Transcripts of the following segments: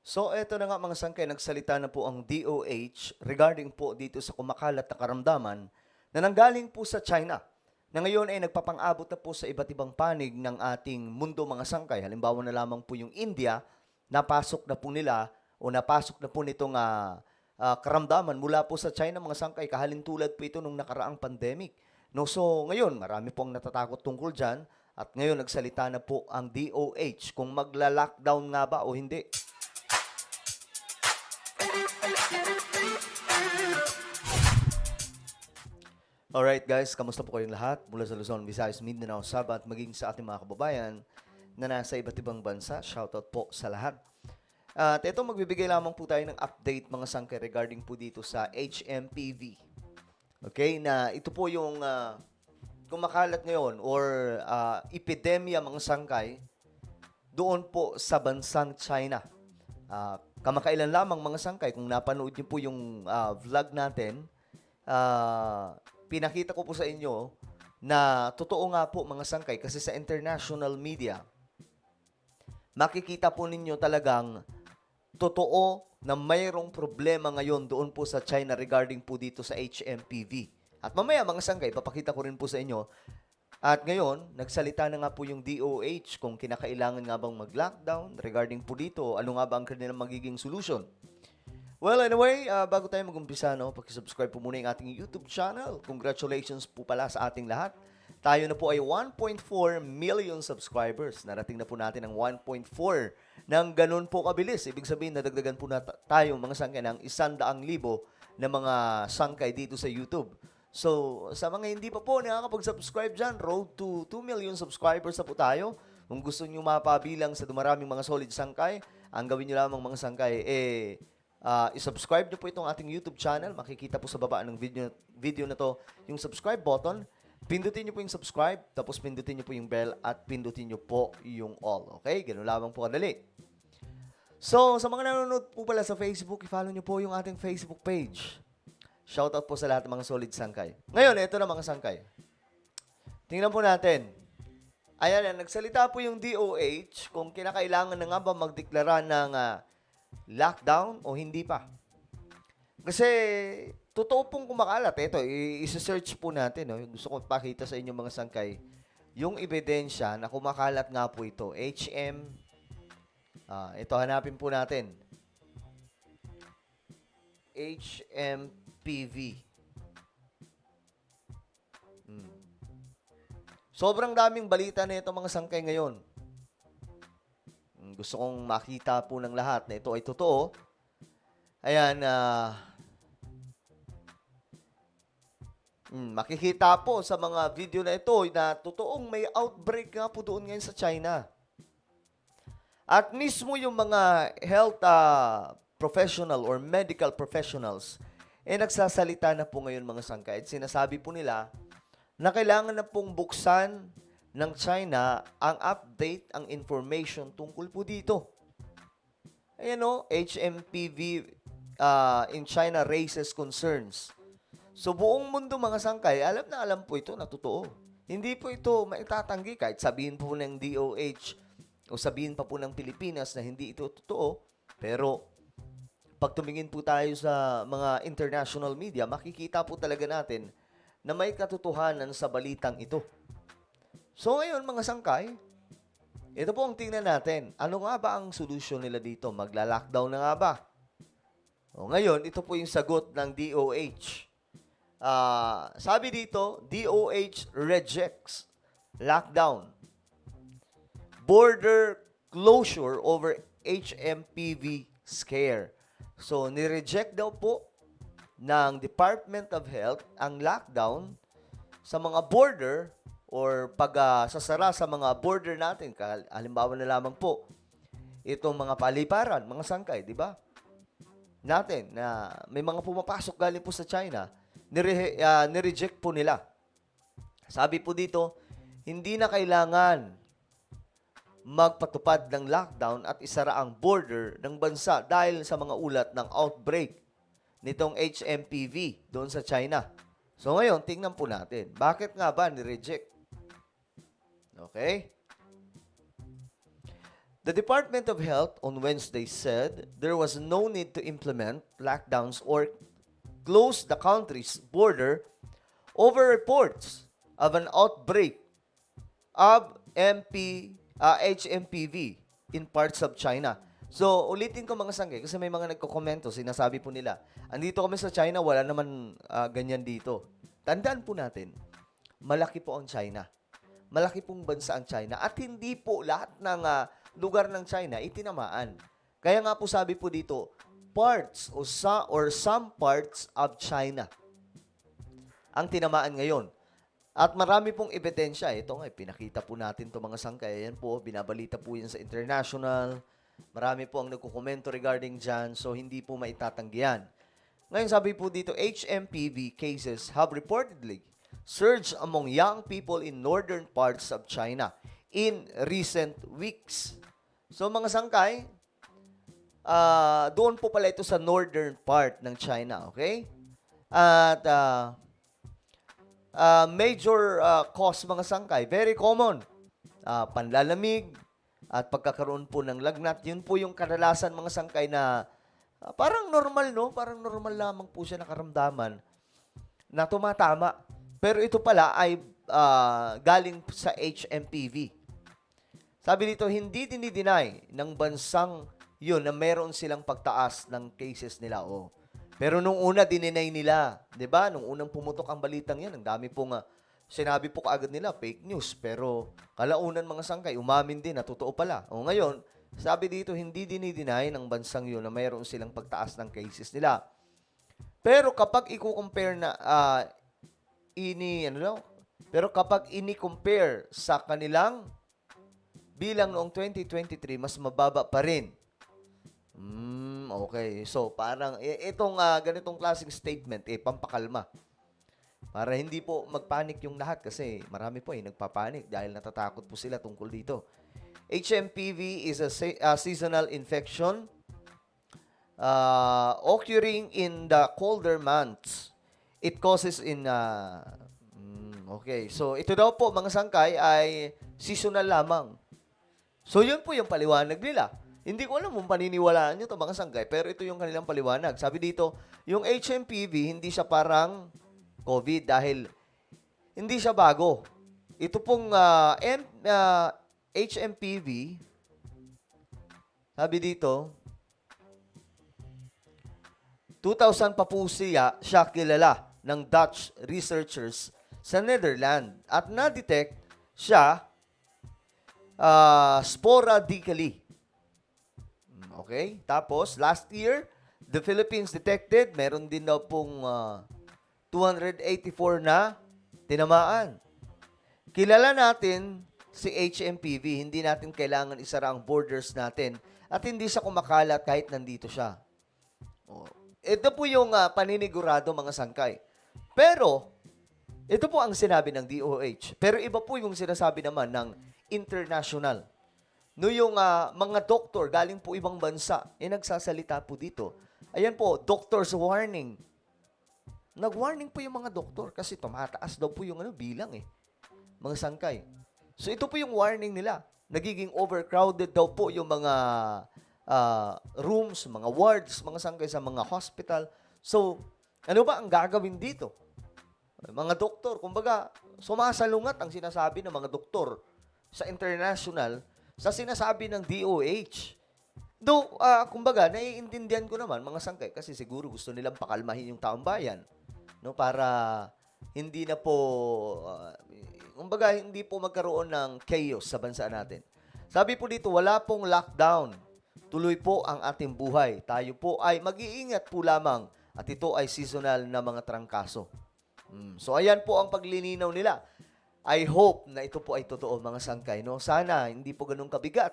So eto na nga mga sangkay, nagsalita na po ang DOH regarding po dito sa kumakalat na karamdaman na nanggaling po sa China na ngayon ay nagpapang-abot na po sa iba't ibang panig ng ating mundo mga sangkay. Halimbawa na lamang po yung India, napasok na po nila o napasok na po nitong karamdaman mula po sa China mga sangkay. Kahalintulad po ito nung nakaraang pandemic. No, so ngayon, marami pong natatakot tungkol dyan at ngayon nagsalita na po ang DOH kung magla-lockdown nga ba o hindi. Alright guys, kamusta po kayong lahat? Mula sa Luzon, Visayas, Mindanao, Sabah at maging sa ating mga kababayan na nasa iba't ibang bansa. Shoutout po sa lahat. At ito, magbibigay lamang po tayo ng update mga sangkay regarding po dito sa HMPV. Okay, na ito po yung kumakalat ngayon or epidemya mga sangkay doon po sa bansang China. Kamakailan lamang mga sangkay, kung napanood niyo po yung vlog natin, pinakita ko po sa inyo na totoo nga po mga sangkay kasi sa international media, makikita po ninyo talagang totoo na mayroong problema ngayon doon po sa China regarding po dito sa HMPV. At mamaya mga sangkay, papakita ko rin po sa inyo. At ngayon, nagsalita na nga po yung DOH kung kinakailangan nga bang mag-lockdown regarding po dito, ano nga ba ang kanilang magiging solution. Well, anyway, bago tayo mag-umpisa, no, pakisubscribe po muna yung ating YouTube channel. Congratulations po pala sa ating lahat. Tayo na po ay 1.4 million subscribers. Narating na po natin ang 1.4 ng ganun po kabilis. Ibig sabihin, nadagdagan po na tayo mga sangkay ng 100,000 na mga sangkay dito sa YouTube. So, sa mga hindi pa po nakakapag-subscribe dyan, road to 2 million subscribers na po tayo. Kung gusto nyo mapabilang sa dumaraming mga solid sangkay, ang gawin nyo lamang mga sangkay, i-subscribe nyo po itong ating YouTube channel. Makikita po sa baba ng video na to yung subscribe button. Pindutin nyo po yung subscribe, tapos pindutin nyo po yung bell at pindutin nyo po yung all. Okay? Ganun lamang po kadali. So, sa mga nanonood po pala sa Facebook, i-follow nyo po yung ating Facebook page. Shoutout po sa lahat ng mga solid sangkay. Ngayon, ito na mga sangkay. Tingnan po natin. Ayan, nagsalita po yung DOH kung kinakailangan na nga ba magdeklara ng lockdown o hindi pa. Kasi, totoo pong kumakalat. Ito, i-search po natin. No? Gusto ko pakita sa inyo mga sangkay. Yung ebidensya na kumakalat nga po ito. Ito, hanapin po natin. HMPV. Sobrang daming balita na ito mga sangkay ngayon. Gusto kong makita po ng lahat na ito ay totoo. Ayan, makikita po sa mga video na ito na totoong may outbreak nga po doon ngayon sa China. At mismo yung mga health professional or medical professionals, nagsasalita na po ngayon mga sangkay. At sinasabi po nila na kailangan na pong buksan ng China ang update, ang information tungkol po dito. Ayan o, HMPV in China raises concerns. So buong mundo mga sangkay, alam na alam po ito na totoo. Hindi po ito maitatanggi kahit sabihin po ng DOH o sabihin pa po ng Pilipinas na hindi ito totoo. Pero pag tumingin po tayo sa mga international media, makikita po talaga natin na may katotohanan sa balitang ito. So ngayon mga sangkay, ito po ang tingnan natin. Ano nga ba ang solusyon nila dito? Magla-lockdown na nga ba? O ngayon, ito po yung sagot ng DOH. Sabi dito, DOH rejects lockdown. Border closure over HMPV scare. So, nireject daw po ng Department of Health ang lockdown sa mga border or sasara sa mga border natin. Halimbawa na lamang po, itong mga paliparan, mga sangkay, di ba? Natin na may mga pumapasok galing po sa China, nireject po nila. Sabi po dito, hindi na kailangan magpatupad ng lockdown at isara ang border ng bansa dahil sa mga ulat ng outbreak nitong HMPV doon sa China. So ngayon, tingnan po natin. Bakit nga ba nireject? Okay? The Department of Health on Wednesday said there was no need to implement lockdowns or close the country's border over reports of an outbreak of HMPV in parts of China. So, ulitin ko mga sangkay, kasi may mga nagkokomento, sinasabi po nila, andito kami sa China, wala naman ganyan dito. Tandaan po natin, malaki po ang China. Malaki pong bansa ang China. At hindi po lahat ng lugar ng China itinamaan. Kaya nga po sabi po dito, parts or some parts of China ang tinamaan ngayon. At marami pong ebidensya. Ito nga, pinakita po natin itong mga sangkay. Ayan po, binabalita po yan sa international. Marami po ang nagkukomento regarding dyan, so hindi po maitatanggihan. Ngayon sabi po dito, HMPV cases have reportedly surged among young people in northern parts of China in recent weeks. So mga sangkay, doon po pala ito sa northern part ng China, okay? At major cause mga sangkay, very common, panlalamig at pagkakaroon po ng lagnat. Yun po yung kadalasan mga sangkay na parang normal, no? Parang normal lamang po siya nakaramdaman na tumatama. Pero ito pala ay galing sa HMPV. Sabi dito, hindi dinideny ng bansang yun na meron silang pagtaas ng cases nila. Oh. Pero nung una, dininay nila. 'Di ba? Nung unang pumutok ang balitang yan, ang dami pong sinabi po kaagad nila, fake news. Pero kalaunan mga sangkay, umamin din na totoo pala. O ngayon, sabi dito, hindi dinideny ng bansang yun na mayroon silang pagtaas ng cases nila. Pero kapag i-compare na, pero kapag ini-compare sa kanilang bilang noong 2023, mas mababa pa rin. Okay. So, parang itong ganitong klaseng statement, pampakalma. Para hindi po magpanik yung lahat kasi marami po nagpapanik dahil natatakot po sila tungkol dito. HMPV is a seasonal infection occurring in the colder months. It causes in okay. So ito daw po mga sangkay ay seasonal lamang. So yun po yung paliwanag nila. Hindi ko alam kung paniniwalaan nyo ito mga sangkay, pero ito yung kanilang paliwanag. Sabi dito, yung HMPV hindi siya parang COVID dahil hindi siya bago. Ito pong HMPV, sabi dito, 2000 pa po siya kilala ng Dutch researchers sa Netherlands at na-detect siya sporadically. Okay? Tapos, last year, the Philippines detected, meron din daw pong 284 na tinamaan. Kilala natin si HMPV, hindi natin kailangan isara ang borders natin at hindi siya kumakalat kahit nandito siya. Ito po yung paninigurado mga sangkay. Pero, ito po ang sinabi ng DOH. Pero iba po yung sinasabi naman ng international. No, yung mga doktor galing po ibang bansa, nagsasalita po dito. Ayan po, doctor's warning. Nag-warning po yung mga doktor kasi tumataas daw po yung bilang mga sangkay. So ito po yung warning nila. Nagiging overcrowded daw po yung mga rooms, mga wards, mga sangkay sa mga hospital. So, ano ba ang gagawin dito? Mga doktor, kumbaga, sumasalungat ang sinasabi ng mga doktor sa international sa sinasabi ng DOH. Though, kumbaga, naiintindihan ko naman mga sangkay kasi siguro gusto nilang pakalmahin yung taong bayan, no, para hindi na po kumbaga hindi po magkaroon ng chaos sa bansa natin. Sabi po dito, wala pong lockdown. Tuloy po ang ating buhay. Tayo po ay mag-iingat po lamang at ito ay seasonal na mga trangkaso. So ayan po ang paglilinaw nila. I hope na ito po ay totoo mga sangkay, no? Sana hindi po ganun kabigat.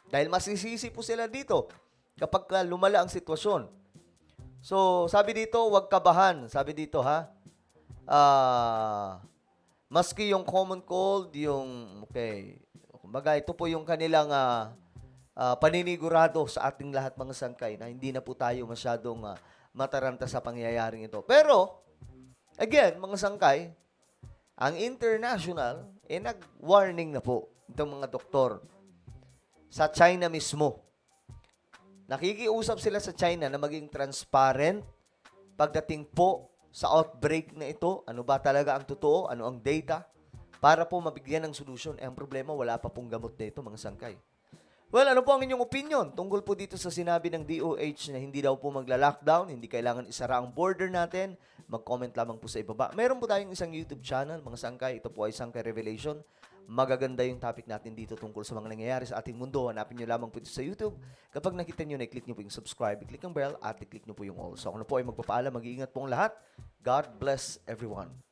Dahil masisisi po sila dito kapag lumala ang sitwasyon. So, sabi dito, huwag kabahan. Sabi dito, maski yung common cold, kumbaga, ito po yung kanilang paninigurado sa ating lahat mga sangkay na hindi na po tayo masyadong mataranta sa pangyayaring ito. Pero, again, mga sangkay, ang international, nag-warning na po itong mga doktor. sa China mismo. Nakikiusap sila sa China na maging transparent pagdating po sa outbreak na ito. Ano ba talaga ang totoo? Ano ang data? Para po mabigyan ng solusyon. Eh, ang problema, wala pa pong gamot na ito, mga sangkay. Well, ano po ang inyong opinion tungkol po dito sa sinabi ng DOH na hindi daw po magla-lockdown, hindi kailangan isara ang border natin? Mag-comment lamang po sa ibaba. Meron po tayong isang YouTube channel, mga sangkay. Ito po ay Sangkay Revelation. Magaganda yung topic natin dito tungkol sa mga nangyayari sa ating mundo. Hanapin nyo lamang po ito sa YouTube. Kapag nakita nyo na, i-click nyo po yung subscribe, i-click ang bell, at i-click nyo po yung all. So, ako na po ay magpapaalam. Mag-iingat po ang lahat. God bless everyone.